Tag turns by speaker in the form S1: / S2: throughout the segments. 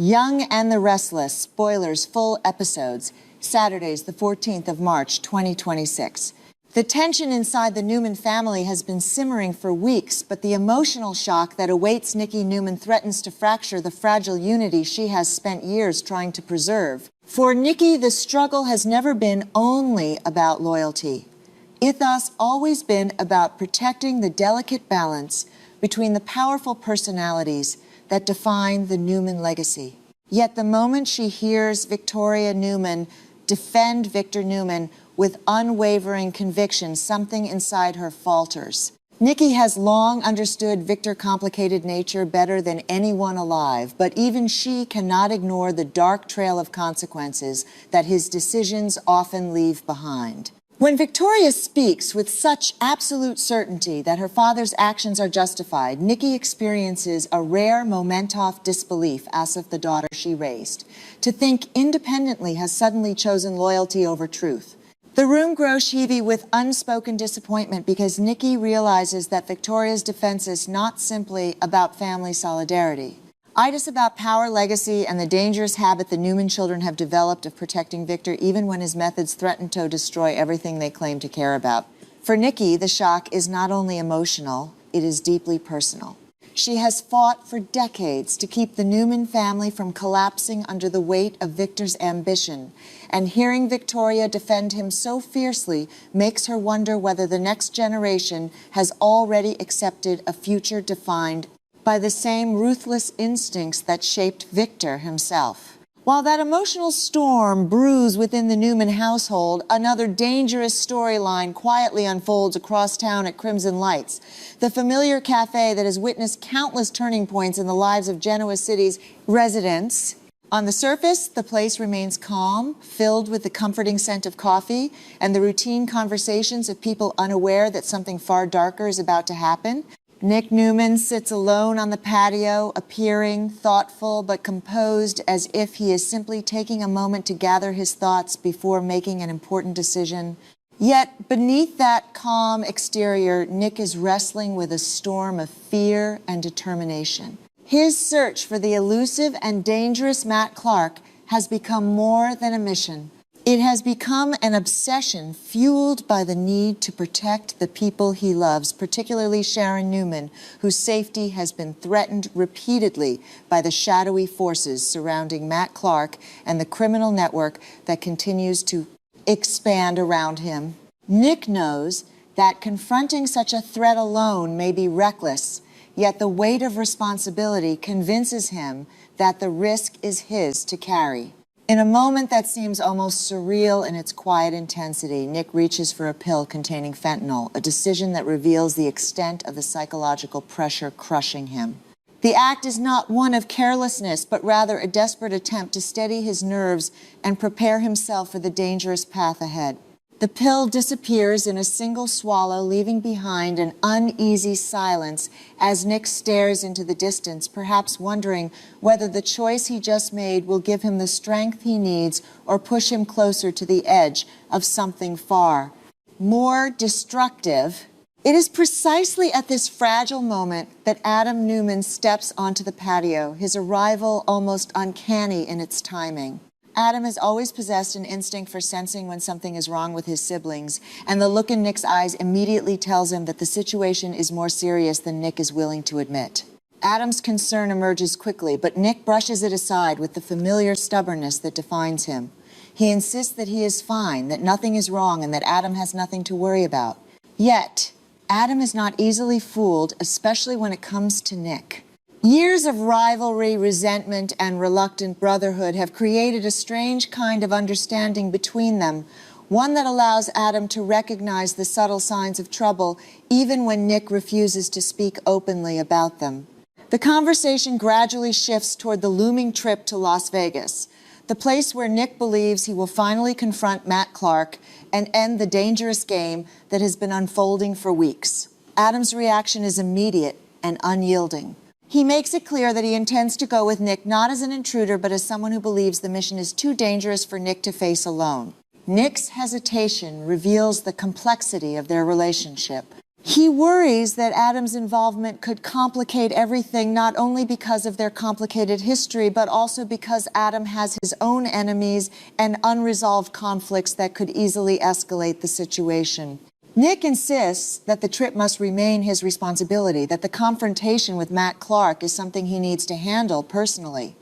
S1: Young and the Restless, spoilers, full episodes, Saturdays, the 14th of March, 2026. The tension inside the Newman family has been simmering for weeks, but the emotional shock that awaits Nikki Newman threatens to fracture the fragile unity she has spent years trying to preserve. For Nikki, the struggle has never been only about loyalty. It thus always been about protecting the delicate balance between the powerful personalities that define the Newman legacy. Yet the moment she hears Victoria Newman defend Victor Newman with unwavering conviction, something inside her falters. Nikki has long understood Victor's complicated nature better than anyone alive, but even she cannot ignore the dark trail of consequences that his decisions often leave behind. When Victoria speaks with such absolute certainty that her father's actions are justified, Nikki experiences a rare moment of disbelief as of the daughter she raised. To think independently has suddenly chosen loyalty over truth. The room grows heavy with unspoken disappointment because Nikki realizes that Victoria's defense is not simply about family solidarity. It is about power, legacy, and the dangerous habit the Newman children have developed of protecting Victor even when his methods threaten to destroy everything they claim to care about. For Nikki, the shock is not only emotional, it is deeply personal. She has fought for decades to keep the Newman family from collapsing under the weight of Victor's ambition, and hearing Victoria defend him so fiercely makes her wonder whether the next generation has already accepted a future defined by the same ruthless instincts that shaped Victor himself. While that emotional storm brews within the Newman household, another dangerous storyline quietly unfolds across town at Crimson Lights, the familiar cafe that has witnessed countless turning points in the lives of Genoa City's residents. On the surface, the place remains calm, filled with the comforting scent of coffee and the routine conversations of people unaware that something far darker is about to happen. Nick Newman sits alone on the patio, appearing thoughtful but composed, as if he is simply taking a moment to gather his thoughts before making an important decision. Yet, beneath that calm exterior, Nick is wrestling with a storm of fear and determination. His search for the elusive and dangerous Matt Clark has become more than a mission. It has become an obsession fueled by the need to protect the people he loves, particularly Sharon Newman, whose safety has been threatened repeatedly by the shadowy forces surrounding Matt Clark and the criminal network that continues to expand around him. Nick knows that confronting such a threat alone may be reckless, yet the weight of responsibility convinces him that the risk is his to carry. In a moment that seems almost surreal in its quiet intensity, Nick reaches for a pill containing fentanyl, a decision that reveals the extent of the psychological pressure crushing him. The act is not one of carelessness, but rather a desperate attempt to steady his nerves and prepare himself for the dangerous path ahead. The pill disappears in a single swallow, leaving behind an uneasy silence as Nick stares into the distance, perhaps wondering whether the choice he just made will give him the strength he needs or push him closer to the edge of something far more destructive. It is precisely at this fragile moment that Adam Newman steps onto the patio, his arrival almost uncanny in its timing. Adam has always possessed an instinct for sensing when something is wrong with his siblings, and the look in Nick's eyes immediately tells him that the situation is more serious than Nick is willing to admit. Adam's concern emerges quickly, but Nick brushes it aside with the familiar stubbornness that defines him. He insists that he is fine, that nothing is wrong, and that Adam has nothing to worry about. Yet, Adam is not easily fooled, especially when it comes to Nick. Years of rivalry, resentment, and reluctant brotherhood have created a strange kind of understanding between them, one that allows Adam to recognize the subtle signs of trouble even when Nick refuses to speak openly about them. The conversation gradually shifts toward the looming trip to Las Vegas, the place where Nick believes he will finally confront Matt Clark and end the dangerous game that has been unfolding for weeks. Adam's reaction is immediate and unyielding. He makes it clear that he intends to go with Nick not as an intruder, but as someone who believes the mission is too dangerous for Nick to face alone. Nick's hesitation reveals the complexity of their relationship. He worries that Adam's involvement could complicate everything, not only because of their complicated history, but also because Adam has his own enemies and unresolved conflicts that could easily escalate the situation. Nick insists that the trip must remain his responsibility, that the confrontation with Matt Clark is something he needs to handle personally.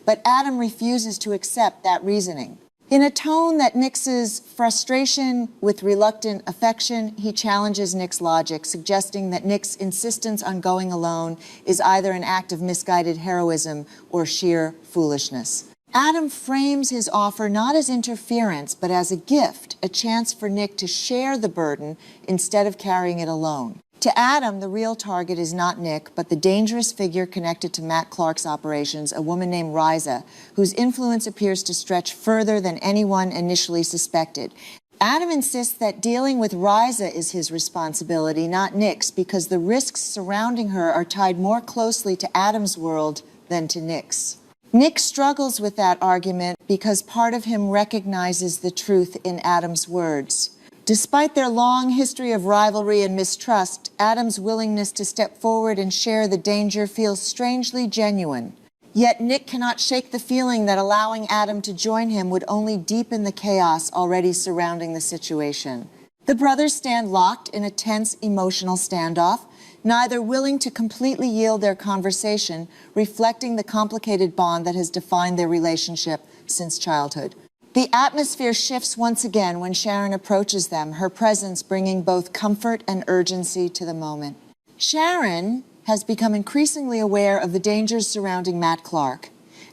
S1: But Adam refuses to accept that reasoning. In a tone that mixes frustration with reluctant affection, he challenges Nick's logic, suggesting that Nick's insistence on going alone is either an act of misguided heroism or sheer foolishness. Adam frames his offer not as interference, but as a gift, a chance for Nick to share the burden instead of carrying it alone. To Adam, the real target is not Nick, but the dangerous figure connected to Matt Clark's operations, a woman named Riza, whose influence appears to stretch further than anyone initially suspected. Adam insists that dealing with Riza is his responsibility, not Nick's, because the risks surrounding her are tied more closely to Adam's world than to Nick's. Nick struggles with that argument because part of him recognizes the truth in Adam's words. Despite their long history of rivalry and mistrust, Adam's willingness to step forward and share the danger feels strangely genuine. Yet Nick cannot shake the feeling that allowing Adam to join him would only deepen the chaos already surrounding the situation. The brothers stand locked in a tense emotional standoff, neither willing to completely yield their conversation, reflecting the complicated bond that has defined their relationship since childhood. The atmosphere shifts once again when Sharon approaches them, her presence bringing both comfort and urgency to the moment. Sharon has become increasingly aware of the dangers surrounding Matt Clark,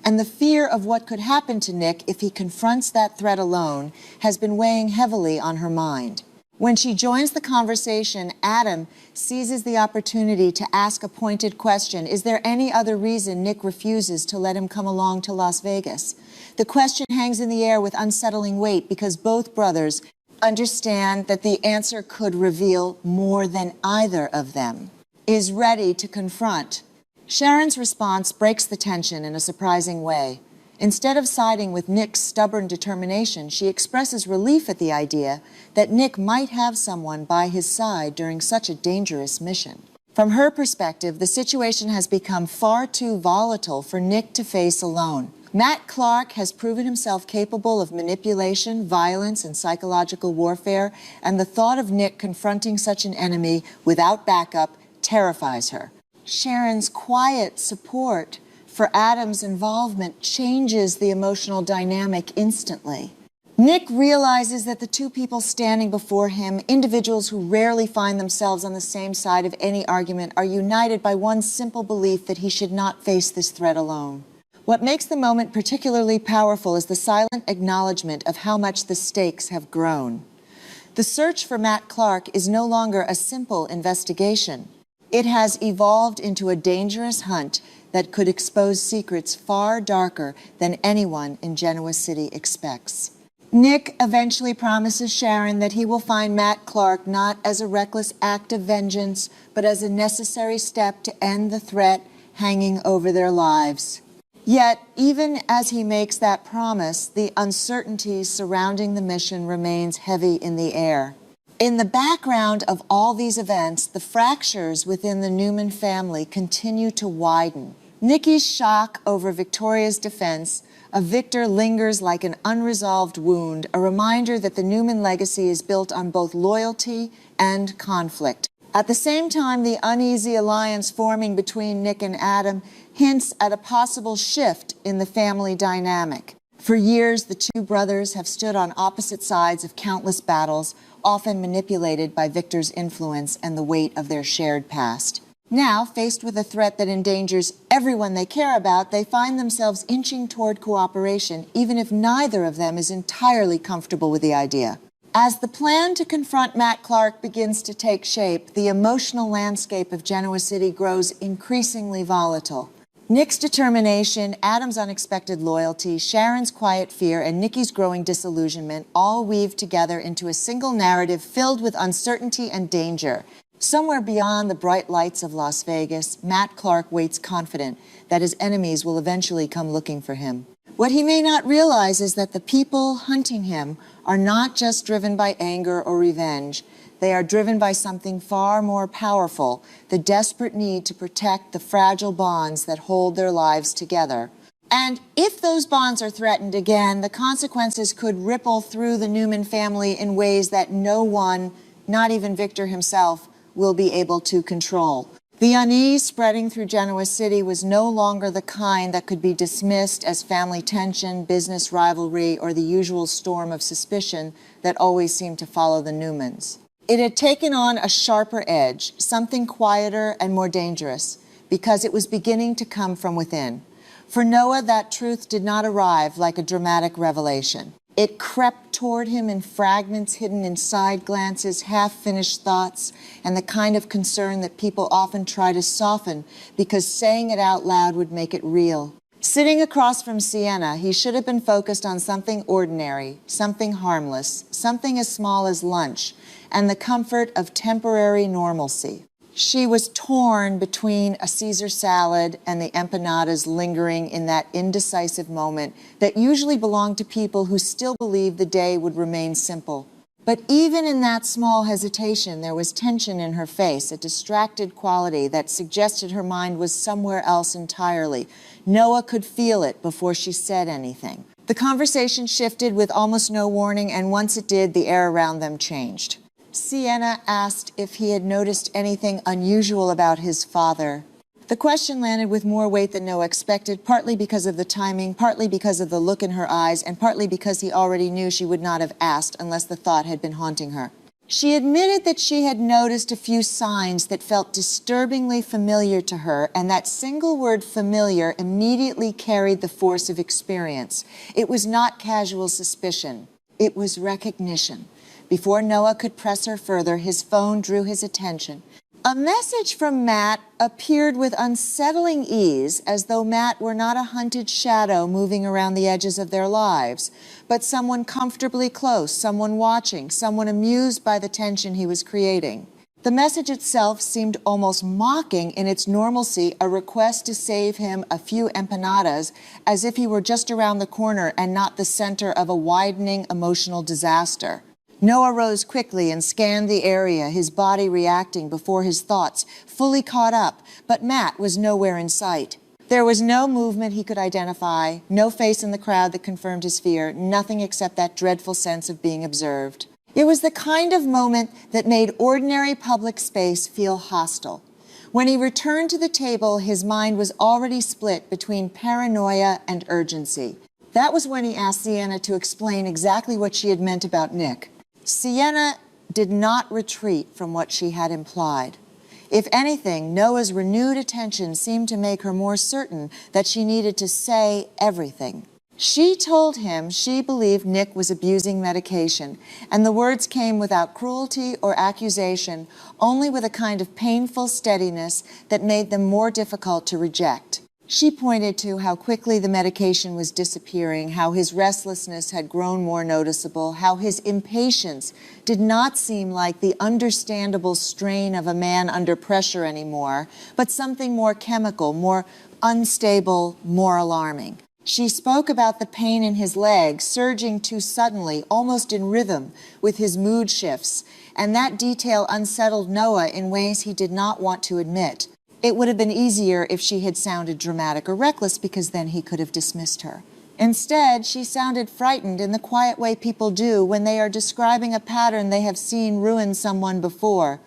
S1: and the fear of what could happen to Nick if he confronts that threat alone has been weighing heavily on her mind. When she joins the conversation, Adam seizes the opportunity to ask a pointed question. Is there any other reason Nick refuses to let him come along to Las Vegas? The question hangs in the air with unsettling weight because both brothers understand that the answer could reveal more than either of them is ready to confront. Sharon's response breaks the tension in a surprising way. Instead of siding with Nick's stubborn determination, she expresses relief at the idea that Nick might have someone by his side during such a dangerous mission. From her perspective, the situation has become far too volatile for Nick to face alone. Matt Clark has proven himself capable of manipulation, violence, and psychological warfare, and the thought of Nick confronting such an enemy without backup terrifies her. Sharon's quiet support for Adam's involvement changes the emotional dynamic instantly. Nick realizes that the two people standing before him, individuals who rarely find themselves on the same side of any argument, are united by one simple belief that he should not face this threat alone. What makes the moment particularly powerful is the silent acknowledgement of how much the stakes have grown. The search for Matt Clark is no longer a simple investigation. It has evolved into a dangerous hunt that could expose secrets far darker than anyone in Genoa City expects. Nick eventually promises Sharon that he will find Matt Clark not as a reckless act of vengeance, but as a necessary step to end the threat hanging over their lives. Yet, even as he makes that promise, the uncertainty surrounding the mission remains heavy in the air. In the background of all these events, the fractures within the Newman family continue to widen. Nikki's shock over Victoria's defense of Victor lingers like an unresolved wound, a reminder that the Newman legacy is built on both loyalty and conflict. At the same time, the uneasy alliance forming between Nick and Adam hints at a possible shift in the family dynamic. For years, the two brothers have stood on opposite sides of countless battles, often manipulated by Victor's influence and the weight of their shared past. Now, faced with a threat that endangers everyone they care about, they find themselves inching toward cooperation, even if neither of them is entirely comfortable with the idea. As the plan to confront Matt Clark begins to take shape, the emotional landscape of Genoa City grows increasingly volatile. Nick's determination, Adam's unexpected loyalty, Sharon's quiet fear, and Nikki's growing disillusionment all weave together into a single narrative filled with uncertainty and danger. Somewhere beyond the bright lights of Las Vegas, Matt Clark waits confident that his enemies will eventually come looking for him. What he may not realize is that the people hunting him are not just driven by anger or revenge. They are driven by something far more powerful, the desperate need to protect the fragile bonds that hold their lives together. And if those bonds are threatened again, the consequences could ripple through the Newman family in ways that no one, not even Victor himself, will be able to control. The unease spreading through Genoa City was no longer the kind that could be dismissed as family tension, business rivalry, or the usual storm of suspicion that always seemed to follow the Newmans. It had taken on a sharper edge, something quieter and more dangerous, because it was beginning to come from within. For Noah, that truth did not arrive like a dramatic revelation. It crept toward him in fragments hidden in side glances, half-finished thoughts, and the kind of concern that people often try to soften because saying it out loud would make it real. Sitting across from Sienna, he should have been focused on something ordinary, something harmless, something as small as lunch, and the comfort of temporary normalcy. She was torn between a Caesar salad and the empanadas lingering in that indecisive moment that usually belonged to people who still believed the day would remain simple. But even in that small hesitation, there was tension in her face, a distracted quality that suggested her mind was somewhere else entirely. Noah could feel it before she said anything. The conversation shifted with almost no warning, and once it did, the air around them changed. Sienna asked if he had noticed anything unusual about his father. The question landed with more weight than Noah expected, partly because of the timing, partly because of the look in her eyes, and partly because he already knew she would not have asked unless the thought had been haunting her. She admitted that she had noticed a few signs that felt disturbingly familiar to her, and that single word familiar immediately carried the force of experience. It was not casual suspicion. It was recognition. Before Noah could press her further, his phone drew his attention. A message from Matt appeared with unsettling ease, as though Matt were not a hunted shadow moving around the edges of their lives, but someone comfortably close, someone watching, someone amused by the tension he was creating. The message itself seemed almost mocking in its normalcy, a request to save him a few empanadas, as if he were just around the corner and not the center of a widening emotional disaster. Noah rose quickly and scanned the area, his body reacting before his thoughts, fully caught up, but Matt was nowhere in sight. There was no movement he could identify, no face in the crowd that confirmed his fear, nothing except that dreadful sense of being observed. It was the kind of moment that made ordinary public space feel hostile. When he returned to the table, his mind was already split between paranoia and urgency. That was when he asked Sienna to explain exactly what she had meant about Nick. Sienna did not retreat from what she had implied. If anything, Noah's renewed attention seemed to make her more certain that she needed to say everything. She told him she believed Nick was abusing medication, and the words came without cruelty or accusation, only with a kind of painful steadiness that made them more difficult to reject. She pointed to how quickly the medication was disappearing, how his restlessness had grown more noticeable, how his impatience did not seem like the understandable strain of a man under pressure anymore, but something more chemical, more unstable, more alarming. She spoke about the pain in his legs, surging too suddenly, almost in rhythm with his mood shifts, and that detail unsettled Noah in ways he did not want to admit. It would have been easier if she had sounded dramatic or reckless, because then he could have dismissed her. Instead, she sounded frightened in the quiet way people do when they are describing a pattern they have seen ruin someone before.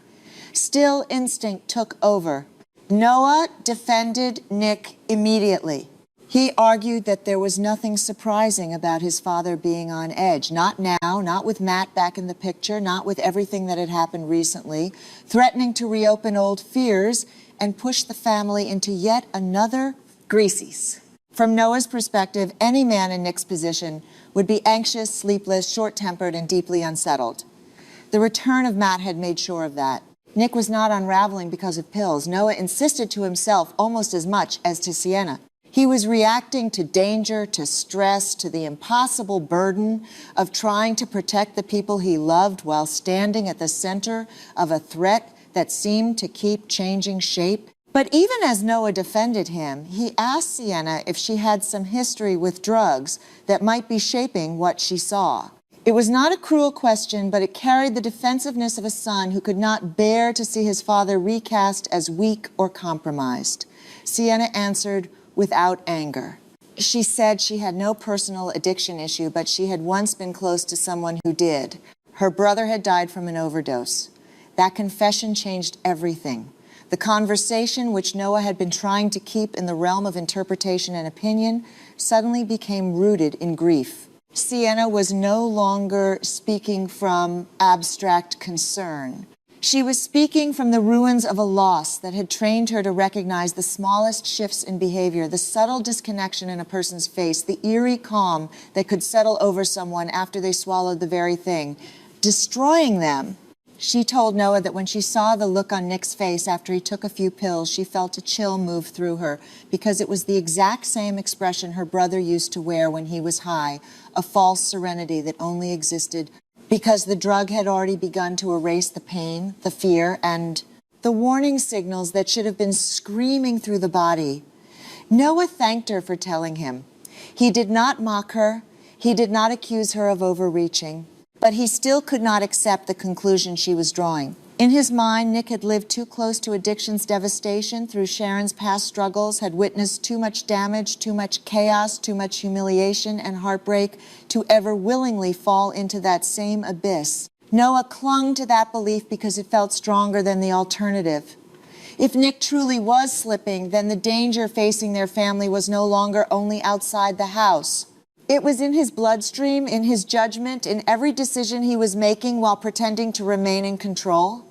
S1: Still, instinct took over. Noah defended Nick immediately. He argued that there was nothing surprising about his father being on edge. Not now, not with Matt back in the picture, not with everything that had happened recently, threatening to reopen old fears and push the family into yet another crisis. From Noah's perspective, any man in Nick's position would be anxious, sleepless, short-tempered, and deeply unsettled. The return of Matt had made sure of that. Nick was not unraveling because of pills. Noah insisted to himself almost as much as to Sienna. He was reacting to danger, to stress, to the impossible burden of trying to protect the people he loved while standing at the center of a threat that seemed to keep changing shape. But even as Noah defended him, he asked Sienna if she had some history with drugs that might be shaping what she saw. It was not a cruel question, but it carried the defensiveness of a son who could not bear to see his father recast as weak or compromised. Sienna answered without anger. She said she had no personal addiction issue, but she had once been close to someone who did. Her brother had died from an overdose. That confession changed everything. The conversation, which Noah had been trying to keep in the realm of interpretation and opinion, suddenly became rooted in grief. Sienna was no longer speaking from abstract concern. She was speaking from the ruins of a loss that had trained her to recognize the smallest shifts in behavior, the subtle disconnection in a person's face, the eerie calm that could settle over someone after they swallowed the very thing, destroying them. She told Noah that when she saw the look on Nick's face after he took a few pills, she felt a chill move through her because it was the exact same expression her brother used to wear when he was high, a false serenity that only existed because the drug had already begun to erase the pain, the fear, and the warning signals that should have been screaming through the body. Noah thanked her for telling him. He did not mock her. He did not accuse her of overreaching. But he still could not accept the conclusion she was drawing. In his mind, Nick had lived too close to addiction's devastation through Sharon's past struggles, had witnessed too much damage, too much chaos, too much humiliation and heartbreak to ever willingly fall into that same abyss. Noah clung to that belief because it felt stronger than the alternative. If Nick truly was slipping, then the danger facing their family was no longer only outside the house. It was in his bloodstream, in his judgment, in every decision he was making while pretending to remain in control.